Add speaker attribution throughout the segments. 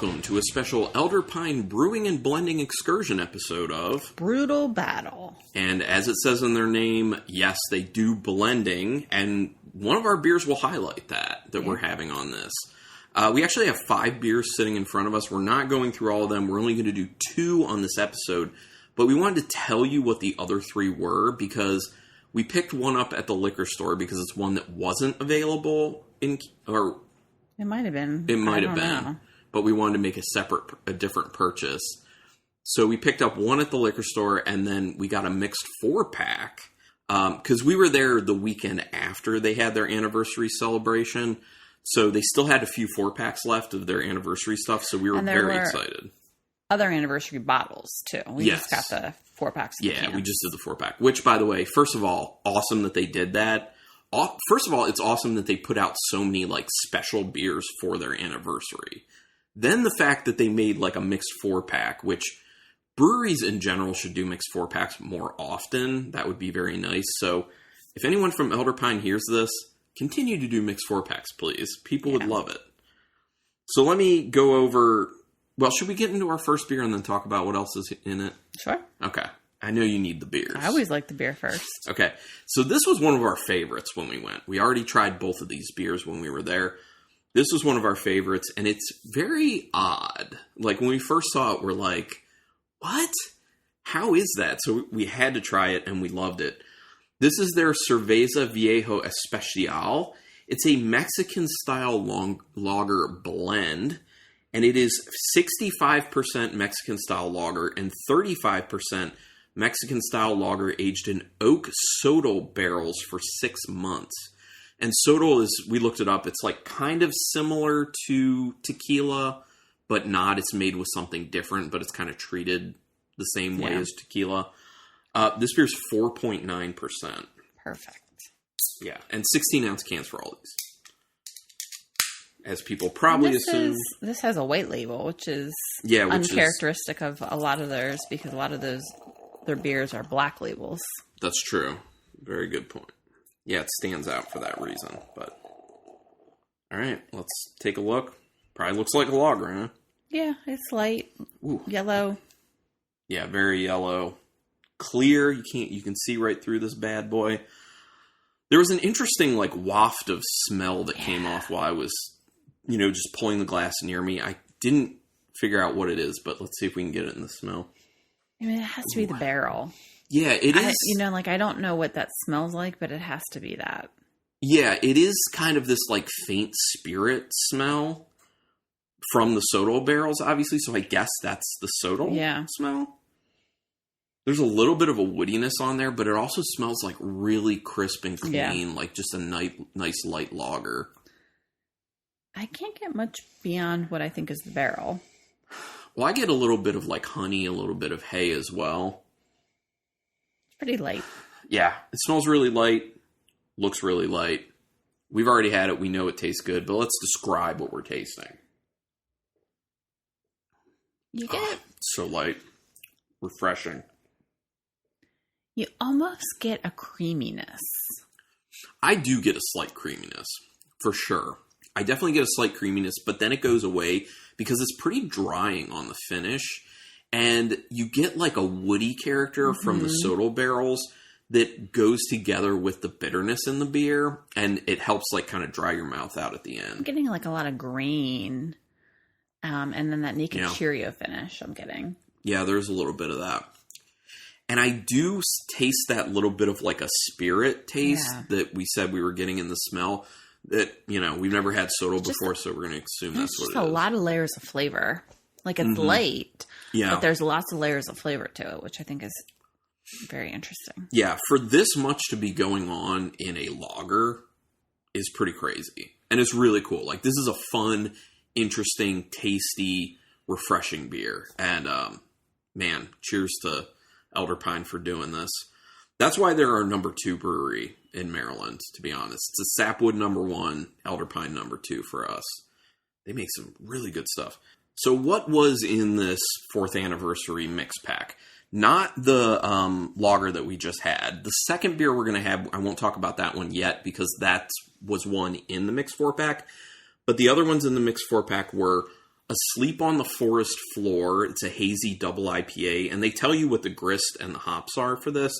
Speaker 1: welcome to a special Elder Pine Brewing and Blending Excursion episode of
Speaker 2: Brutal Battle.
Speaker 1: And as it says in their name, yes, they do blending, and one of our beers will highlight that we're having on this. We actually have 5 beers sitting in front of us. We're not going through all of them. We're only going to do 2 on this episode, but we wanted to tell you what the other 3 were because we picked one up at the liquor store because it's one that wasn't available in, or
Speaker 2: it might have been.
Speaker 1: It might have been. But we wanted to make a different purchase. So we picked up one at the liquor store, and then we got a mixed 4-pack. Because we were there the weekend after they had their anniversary celebration. So they still had a few 4-packs left of their anniversary stuff. So we were very excited.
Speaker 2: Other anniversary bottles, too. We just got the 4-packs.
Speaker 1: Yeah, we just did the 4-pack. Which, by the way, first of all, awesome that they did that. First of all, it's awesome that they put out so many special beers for their anniversary. Then the fact that they made a mixed 4-pack, which breweries in general should do mixed 4-packs more often. That would be very nice. So if anyone from Elder Pine hears this, continue to do mixed 4-packs, please. People would love it. So let me go over... Well, should we get into our first beer and then talk about what else is in it?
Speaker 2: Sure.
Speaker 1: Okay. I know you need the beers.
Speaker 2: I always like the beer first.
Speaker 1: Okay. So this was one of our favorites when we went. We already tried both of these beers when we were there. This was one of our favorites, and it's very odd. When we first saw it, we're like, what? How is that? So we had to try it, and we loved it. This is their Cerveza Viejo Especial. It's a Mexican-style lager blend, and it is 65% Mexican-style lager and 35% Mexican-style lager aged in oak sodal barrels for 6 months. And sodal is, we looked it up, it's kind of similar to tequila, but not. It's made with something different, but it's kind of treated the same way as tequila. This beer's 4.9%.
Speaker 2: Perfect.
Speaker 1: Yeah, and 16-ounce cans for all these. As people probably assume.
Speaker 2: This has a white label, which is uncharacteristic of a lot of theirs, because a lot of their beers are black labels.
Speaker 1: That's true. Very good point. Yeah, it stands out for that reason, but... Alright, let's take a look. Probably looks like a lager, huh?
Speaker 2: Yeah, it's light. Ooh. Yellow.
Speaker 1: Yeah, very yellow. Clear, you can see right through this bad boy. There was an interesting, waft of smell that came off while I was, just pulling the glass near me. I didn't figure out what it is, but let's see if we can get it in the smell.
Speaker 2: I mean, it has to be the barrel.
Speaker 1: Yeah, it is.
Speaker 2: I don't know what that smells like, but it has to be that.
Speaker 1: Yeah, it is kind of this, faint spirit smell from the sodal barrels, obviously. So I guess that's the sodal smell. There's a little bit of a woodiness on there, but it also smells really crisp and clean, just a nice light lager.
Speaker 2: I can't get much beyond what I think is the barrel.
Speaker 1: Well, I get a little bit of honey, a little bit of hay as well.
Speaker 2: Pretty light.
Speaker 1: Yeah, it smells really light, looks really light. We've already had it, we know it tastes good, but let's describe what we're tasting.
Speaker 2: You get it.
Speaker 1: So light, refreshing.
Speaker 2: You almost get a creaminess.
Speaker 1: I do get a slight creaminess, for sure. I definitely get a slight creaminess, but then it goes away because it's pretty drying on the finish. And you get a woody character from the sodal barrels that goes together with the bitterness in the beer. And it helps kind of dry your mouth out at the end.
Speaker 2: I'm getting a lot of grain. And then that naked Cheerio finish I'm getting.
Speaker 1: Yeah, there's a little bit of that. And I do taste that little bit of a spirit taste that we said we were getting in the smell. That, we've never had sodal before, so we're going to assume that's what it is.
Speaker 2: It's a lot of layers of flavor. It's light. Yeah. But there's lots of layers of flavor to it, which I think is very interesting.
Speaker 1: Yeah, for this much to be going on in a lager is pretty crazy. And it's really cool. This is a fun, interesting, tasty, refreshing beer. And, man, cheers to Elder Pine for doing this. That's why they're our number 2 brewery in Maryland, to be honest. It's a Sapwood number 1, Elder Pine number 2 for us. They make some really good stuff. So what was in this 4th anniversary mix pack? Not the lager that we just had. The second beer we're going to have, I won't talk about that one yet because that was one in the mix 4-pack. But the other ones in the mix 4-pack were Asleep on the Forest Floor. It's a hazy double IPA, and they tell you what the grist and the hops are for this.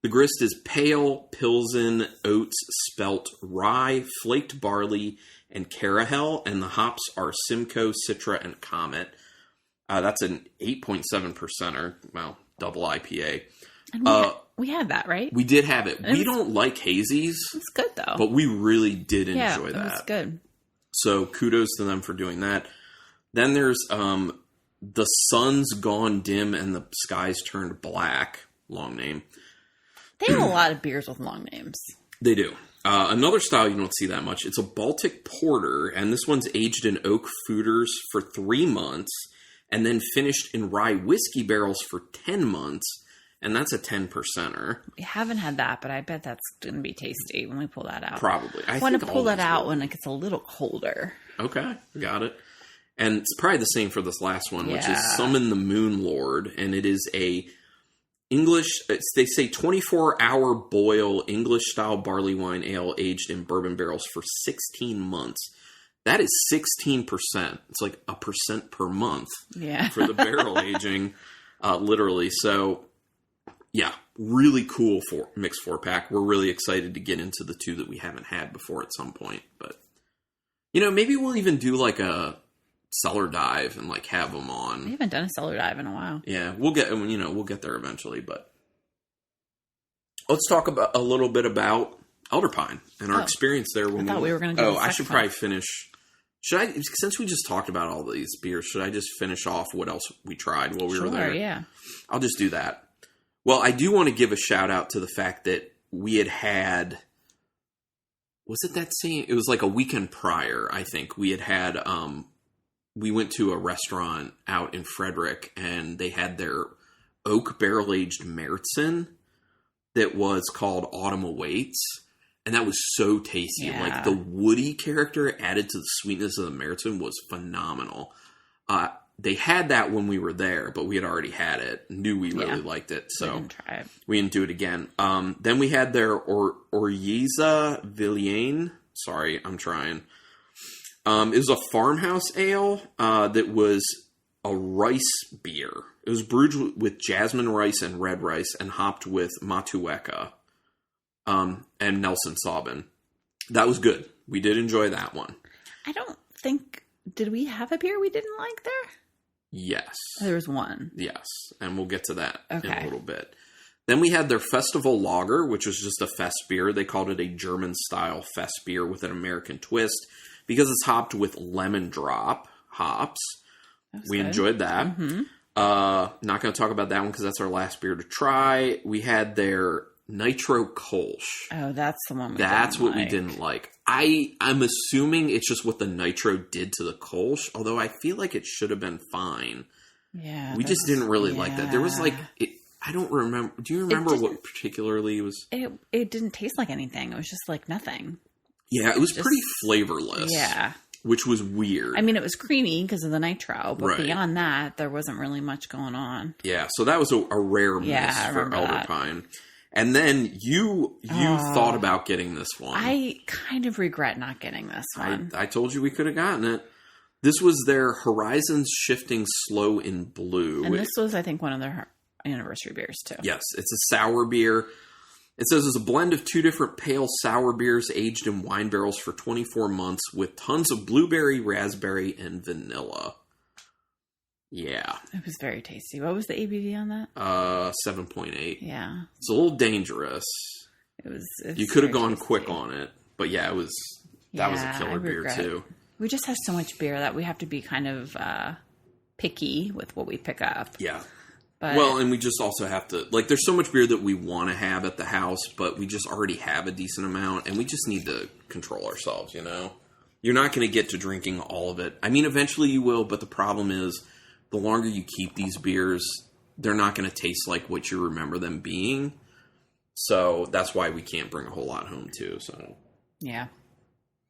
Speaker 1: The grist is pale, Pilsen, oats, spelt, rye, flaked barley, and Carahel, and the hops are Simcoe, Citra, and Comet. That's an 8.7%er, well, double IPA.
Speaker 2: And we had that, right?
Speaker 1: We did have it. We don't like hazies.
Speaker 2: It's good, though.
Speaker 1: But we really did enjoy that.
Speaker 2: Yeah, it was good.
Speaker 1: So kudos to them for doing that. Then there's The Sun's Gone Dim and the Skies Turned Black. Long name.
Speaker 2: They have a lot of beers with long names.
Speaker 1: They do. Another style you don't see that much. It's a Baltic Porter, and this one's aged in oak foeders for 3 months, and then finished in rye whiskey barrels for 10 months, and that's a 10%er.
Speaker 2: We haven't had that, but I bet that's going to be tasty when we pull that out.
Speaker 1: Probably.
Speaker 2: I want to pull that out when it gets a little colder.
Speaker 1: Okay, got it. And it's probably the same for this last one, which is Summon the Moon Lord, and it is a English, they say 24-hour boil English-style barley wine ale aged in bourbon barrels for 16 months. That is 16%. It's like a percent per month for the barrel aging, literally. So, yeah, really cool mixed 4-pack. We're really excited to get into the 2 that we haven't had before at some point. But, maybe we'll even do like a cellar dive and like have them on.
Speaker 2: We haven't done a cellar dive in a while.
Speaker 1: Yeah, we'll get there eventually, but let's talk about a little bit about Elder Pine and our experience there. When
Speaker 2: we were going to do
Speaker 1: I should probably finish. Since we just talked about all these beers, should I just finish off what else we tried while we were there?
Speaker 2: Yeah.
Speaker 1: I'll just do that. Well, I do want to give a shout out to the fact that we had was it that same? It was like a weekend prior, I think. We had we went to a restaurant out in Frederick, and they had their oak barrel-aged Märzen that was called Autumn Awaits, and that was so tasty.
Speaker 2: Yeah.
Speaker 1: Like, the woody character added to the sweetness of the Märzen was phenomenal. They had that when we were there, but we had already had it, knew we really liked it, so we didn't do it again. Then we had their Oryiza Villain. Sorry, I'm trying. It was a farmhouse ale that was a rice beer. It was brewed with jasmine rice and red rice and hopped with Matueka and Nelson Sauvin. That was good. We did enjoy that one.
Speaker 2: I don't think... Did we have a beer we didn't like there?
Speaker 1: Yes.
Speaker 2: There was one.
Speaker 1: Yes, and we'll get to that in a little bit. Then we had their Festival Lager, which was just a fest beer. They called it a German-style fest beer with an American twist, because it's hopped with lemon drop hops. We enjoyed that. Mm-hmm. Not going to talk about that one because that's our last beer to try. We had their Nitro Kolsch.
Speaker 2: Oh, that's the one
Speaker 1: we didn't like. I'm assuming it's just what the Nitro did to the Kolsch, although I feel like it should have been fine.
Speaker 2: Yeah.
Speaker 1: We just didn't really like that. There was like... I don't remember. Do you remember what particularly was...
Speaker 2: It didn't taste like anything. It was just like nothing.
Speaker 1: Yeah, it was pretty flavorless.
Speaker 2: Yeah.
Speaker 1: Which was weird.
Speaker 2: I mean, it was creamy because of the nitro, but beyond that, there wasn't really much going on.
Speaker 1: Yeah, so that was a rare miss for Elder Pine. And then you thought about getting this one.
Speaker 2: I kind of regret not getting this one.
Speaker 1: I told you we could have gotten it. This was their Horizons Shifting Slow in Blue.
Speaker 2: And this was, I think, one of their anniversary beers, too.
Speaker 1: Yes, it's a sour beer. It says it's a blend of 2 different pale sour beers aged in wine barrels for 24 months with tons of blueberry, raspberry, and vanilla. Yeah.
Speaker 2: It was very tasty. What was the ABV on that?
Speaker 1: 7.8.
Speaker 2: Yeah.
Speaker 1: It's a little dangerous. You could have gone quick on it, but yeah, that was a killer beer too.
Speaker 2: We just have so much beer that we have to be kind of picky with what we pick up. Yeah. But,
Speaker 1: and we just also have to, like, there's so much beer that we want to have at the house, but we just already have a decent amount, and we just need to control ourselves, you know? You're not going to get to drinking all of it. I mean, eventually you will, but the problem is, the longer you keep these beers, they're not going to taste like what you remember them being. So that's why we can't bring a whole lot home, too. So
Speaker 2: yeah.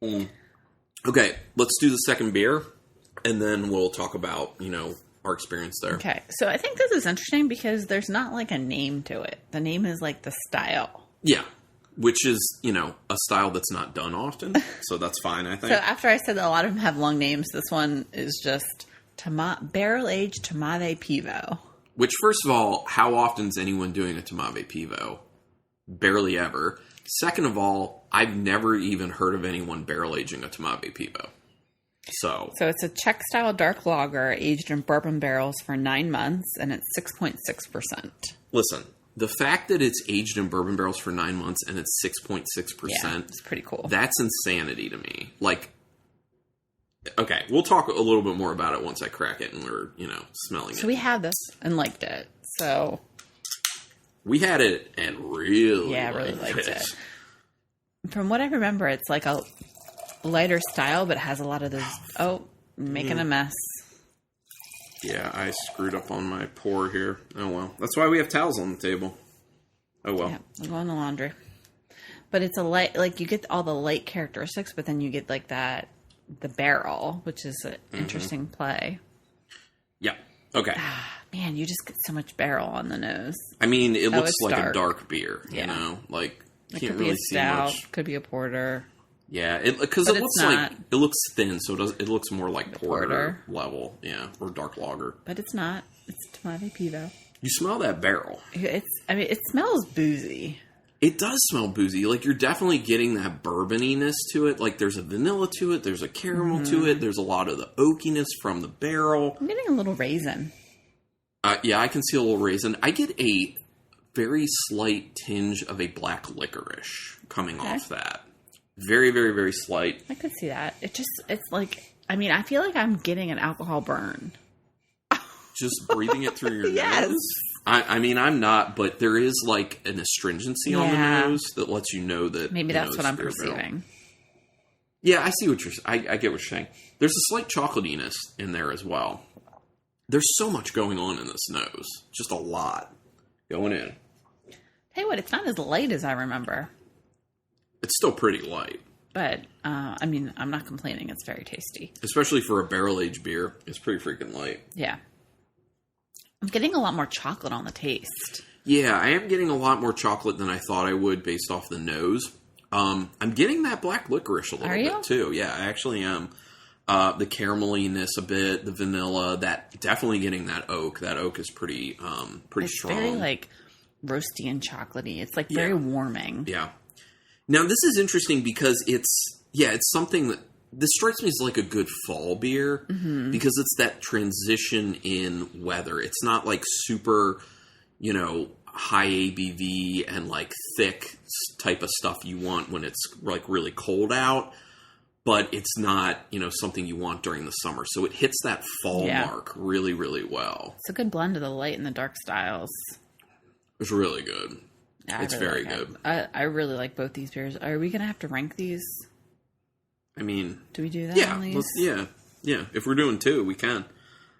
Speaker 1: Okay, let's do the second beer, and then we'll talk about, our experience there.
Speaker 2: Okay, so I think this is interesting because there's not like a name to it. The name is like the style.
Speaker 1: Yeah. which is, a style that's not done often. So that's fine, I think.
Speaker 2: So after I said that a lot of them have long names, this one is just barrel-aged Tomave Pivo.
Speaker 1: Which, first of all, how often is anyone doing a Tomave Pivo? Barely ever. Second of all, I've never even heard of anyone barrel-aging a Tomave Pivo. So
Speaker 2: it's a Czech-style dark lager aged in bourbon barrels for 9 months, and it's 6.6%.
Speaker 1: Listen, the fact that it's aged in bourbon barrels for 9 months and it's 6.6%,
Speaker 2: it's pretty cool.
Speaker 1: That's insanity to me. Like, okay, we'll talk a little bit more about it once I crack it and we're, smelling it.
Speaker 2: So we had this and liked it. So
Speaker 1: we had it and really
Speaker 2: liked it. From what I remember, it's like a lighter style, but has a lot of those. Making a mess.
Speaker 1: Yeah, I screwed up on my pour here. Oh well, that's why we have towels on the table. Oh well,
Speaker 2: yeah, we'll go in the laundry. But it's a light, like you get all the light characteristics, but then you get like the barrel, which is an interesting play.
Speaker 1: Yeah. Okay.
Speaker 2: Man, you just get so much barrel on the nose.
Speaker 1: I mean, it looks like a dark beer. Like you can't really see much.
Speaker 2: Could be a porter.
Speaker 1: Yeah, because it looks like it looks thin, so it looks more like porter level, or dark lager.
Speaker 2: But it's not. It's Tomave Pivo.
Speaker 1: You smell that barrel.
Speaker 2: It smells boozy.
Speaker 1: It does smell boozy. Like, you're definitely getting that bourboniness to it. Like, there's a vanilla to it. There's a caramel to it. There's a lot of the oakiness from the barrel.
Speaker 2: I'm getting a little raisin.
Speaker 1: Yeah, I can see a little raisin. I get a very slight tinge of a black licorice coming off that. Very, very, very slight.
Speaker 2: I could see that. It's like, I feel like I'm getting an alcohol burn.
Speaker 1: Just breathing it through your
Speaker 2: yes.
Speaker 1: nose? I'm not, but there is like an astringency on the nose that lets you know that...
Speaker 2: Maybe that's what I'm perceiving.
Speaker 1: Barrel. Yeah, I see what I get what you're saying. There's a slight chocolatiness in there as well. There's so much going on in this nose. Just a lot going in.
Speaker 2: Tell you what, it's not as light as I remember.
Speaker 1: It's still pretty light.
Speaker 2: But, I'm not complaining. It's very tasty.
Speaker 1: Especially for a barrel-aged beer. It's pretty freaking light.
Speaker 2: Yeah. I'm getting a lot more chocolate on the taste.
Speaker 1: Yeah, I am getting a lot more chocolate than I thought I would based off the nose. I'm getting that black licorice a little bit, too. Yeah, I actually am. The carameliness a bit, the vanilla, definitely getting that oak. That oak is pretty strong.
Speaker 2: It's very, like, roasty and chocolatey. It's, like, very warming.
Speaker 1: Yeah. Now, this is interesting because it's something that, this strikes me as like a good fall beer because it's that transition in weather. It's not like super, high ABV and like thick type of stuff you want when it's like really cold out, but it's not, something you want during the summer. So it hits that fall mark really, really well.
Speaker 2: It's a good blend of the light and the dark styles.
Speaker 1: It's really good.
Speaker 2: Yeah,
Speaker 1: it's
Speaker 2: really
Speaker 1: very good.
Speaker 2: I really like both these beers. Are we going to have to rank these?
Speaker 1: Do
Speaker 2: we do that on these?
Speaker 1: Yeah. If we're doing two, we can.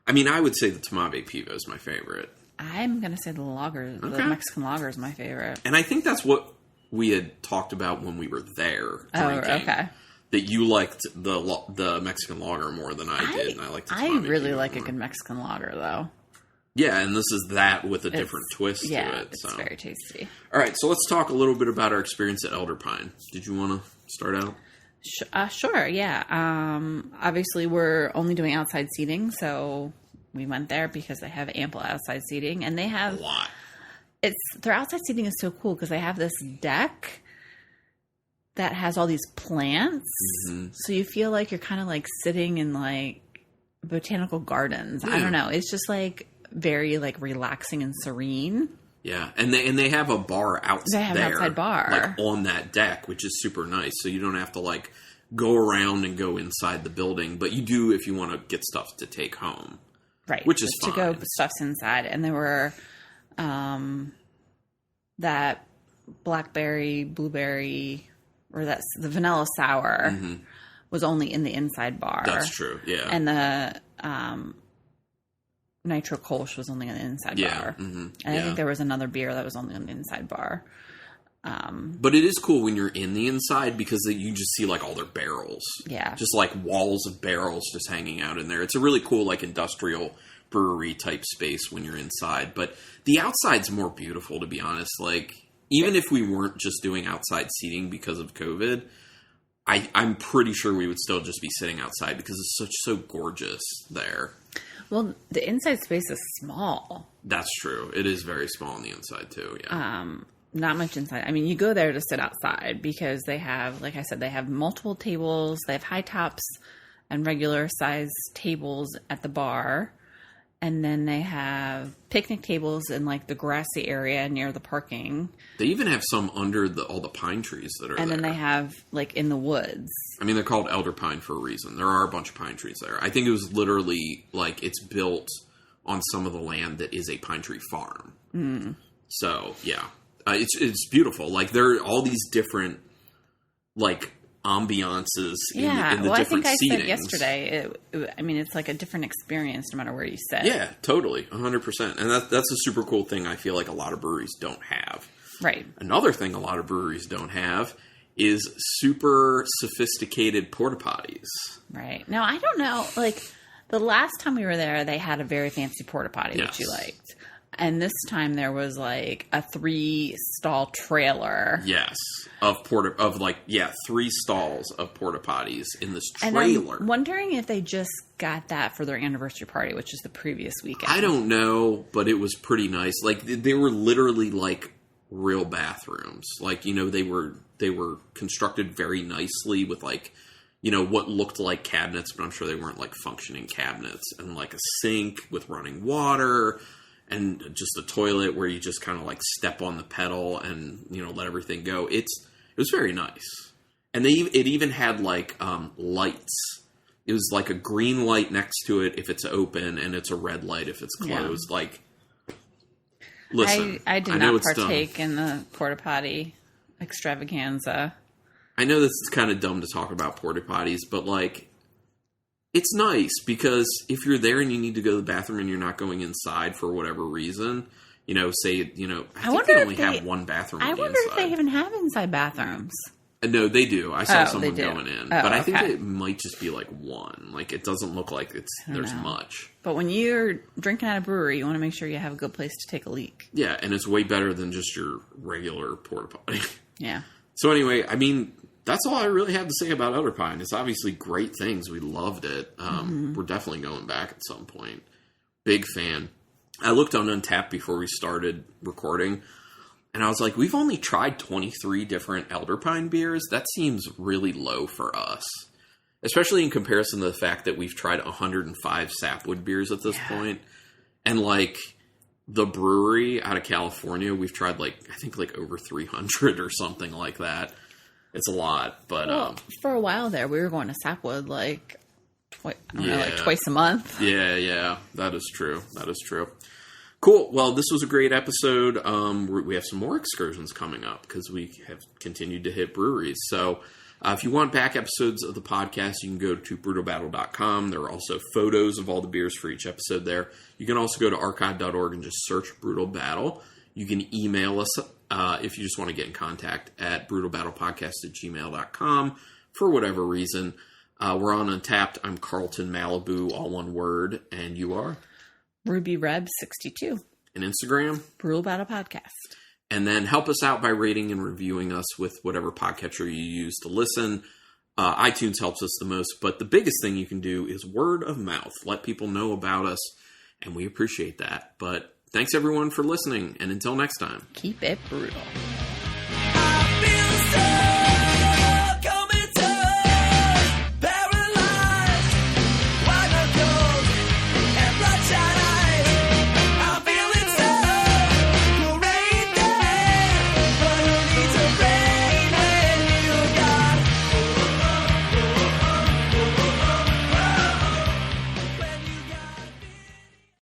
Speaker 1: I would say the Tomave Pivo is my favorite.
Speaker 2: I'm going to say the lager, the Mexican lager is my favorite.
Speaker 1: And I think that's what we had talked about when we were there drinking.
Speaker 2: Oh, okay.
Speaker 1: That you liked the Mexican lager more than I did, and I liked the Tomave
Speaker 2: really
Speaker 1: Pivo
Speaker 2: like
Speaker 1: more.
Speaker 2: a good Mexican lager, though.
Speaker 1: Yeah, and this is that with a different twist to it.
Speaker 2: Yeah, it's very tasty.
Speaker 1: All right, so let's talk a little bit about our experience at Elder Pine. Did you want to start out?
Speaker 2: Sure, yeah. Obviously, we're only doing outside seating, so we went there because they have ample outside seating, and they have
Speaker 1: a lot.
Speaker 2: Their outside seating is so cool because they have this deck that has all these plants, so you feel like you're kind of like sitting in like botanical gardens. I don't know. It's just like very like relaxing and serene.
Speaker 1: Yeah, and they have a bar outside.
Speaker 2: They have an outside bar,
Speaker 1: like on that deck, which is super nice. So you don't have to like go around and go inside the building, but you do if you want to get stuff to take home,
Speaker 2: right?
Speaker 1: Which is fine.
Speaker 2: To go stuff's inside, and there were that blackberry, blueberry, or the vanilla sour was only in the inside bar.
Speaker 1: That's true. Yeah,
Speaker 2: and the Nitro Kolsch was only on the inside bar. And I think there was another beer that was only on the inside bar.
Speaker 1: But it is cool when you're in the inside because you just see like all their barrels.
Speaker 2: Yeah.
Speaker 1: Just like walls of barrels just hanging out in there. It's a really cool like industrial brewery type space when you're inside. But the outside's more beautiful, to be honest. Like even if we weren't just doing outside seating because of COVID, I'm pretty sure we would still just be sitting outside because it's so gorgeous there.
Speaker 2: Well, the inside space is small.
Speaker 1: That's true. It is very small on the inside too. Yeah.
Speaker 2: Not much inside. I mean, you go there to sit outside because they have, like I said, they have multiple tables. They have high tops and regular size tables at the bar. And then they have picnic tables in like the grassy area near the parking.
Speaker 1: They even have some under all the pine trees that are there.
Speaker 2: And then they have like in the woods.
Speaker 1: I mean, they're called Elder Pine for a reason. There are a bunch of pine trees there. I think it was literally like it's built on some of the land that is a pine tree farm. Mm. So, yeah. It's beautiful. Like, there are all these different, like, ambiances in the different seatings.
Speaker 2: I said yesterday, I mean, it's like a different experience no matter where you sit.
Speaker 1: Yeah, totally. 100%. And that's a super cool thing I feel like a lot of breweries don't have.
Speaker 2: Right.
Speaker 1: Another thing a lot of breweries don't have is super sophisticated porta potties.
Speaker 2: Right. Now, I don't know, like, the last time we were there, they had a very fancy porta potty,
Speaker 1: yes.
Speaker 2: which you liked. And this time there was like a 3-stall trailer.
Speaker 1: Yes. Of 3 stalls of porta potties in this trailer.
Speaker 2: And I'm wondering if they just got that for their anniversary party, which is the previous weekend.
Speaker 1: I don't know, but it was pretty nice. Like, they were literally like real bathrooms. Like, you know, they were constructed very nicely with like, you know, what looked like cabinets, but I'm sure they weren't like functioning cabinets, and like a sink with running water. And just a toilet where you just kind of like step on the pedal and, you know, let everything go. It was very nice. And it even had like lights. It was like a green light next to it if it's open, and it's a red light if it's closed. Yeah. Like, listen,
Speaker 2: I did not partake in the porta potty extravaganza.
Speaker 1: I know this is kind of dumb to talk about porta potties, but like, it's nice because if you're there and you need to go to the bathroom and you're not going inside for whatever reason, you know, say, you know, I think they only have one bathroom.
Speaker 2: I wonder if they even have inside bathrooms.
Speaker 1: No, they do. I saw someone going in, but I think
Speaker 2: okay.
Speaker 1: it might just be like one. Like, it doesn't look like there's much.
Speaker 2: But when you're drinking at a brewery, you want to make sure you have a good place to take a leak.
Speaker 1: Yeah, and it's way better than just your regular porta potty.
Speaker 2: Yeah.
Speaker 1: So anyway, I mean, that's all I really have to say about Elder Pine. It's obviously great things. We loved it. We're definitely going back at some point. Big fan. I looked on Untappd before we started recording, and I was like, we've only tried 23 different Elder Pine beers. That seems really low for us, especially in comparison to the fact that we've tried 105 sapwood beers at this point. And like the brewery out of California, we've tried like, I think like over 300 or something like that. It's a lot, but
Speaker 2: for a while there, we were going to Sapwood like twice a month.
Speaker 1: Yeah, that is true. Cool. Well, this was a great episode. We have some more excursions coming up because we have continued to hit breweries. So if you want back episodes of the podcast, you can go to brutalbattle.com. There are also photos of all the beers for each episode there. You can also go to archive.org and just search Brutal Battle. You can email us if you just want to get in contact at brutalbattlepodcast@gmail.com for whatever reason. We're on Untappd. I'm Carlton Malibu, all one word. And you are?
Speaker 2: Ruby Reb 62.
Speaker 1: And Instagram?
Speaker 2: Brutal Battle Podcast.
Speaker 1: And then help us out by rating and reviewing us with whatever podcatcher you use to listen. iTunes helps us the most. But the biggest thing you can do is word of mouth. Let people know about us. And we appreciate that. But thanks, everyone, for listening. And until next time.
Speaker 2: Keep it brutal.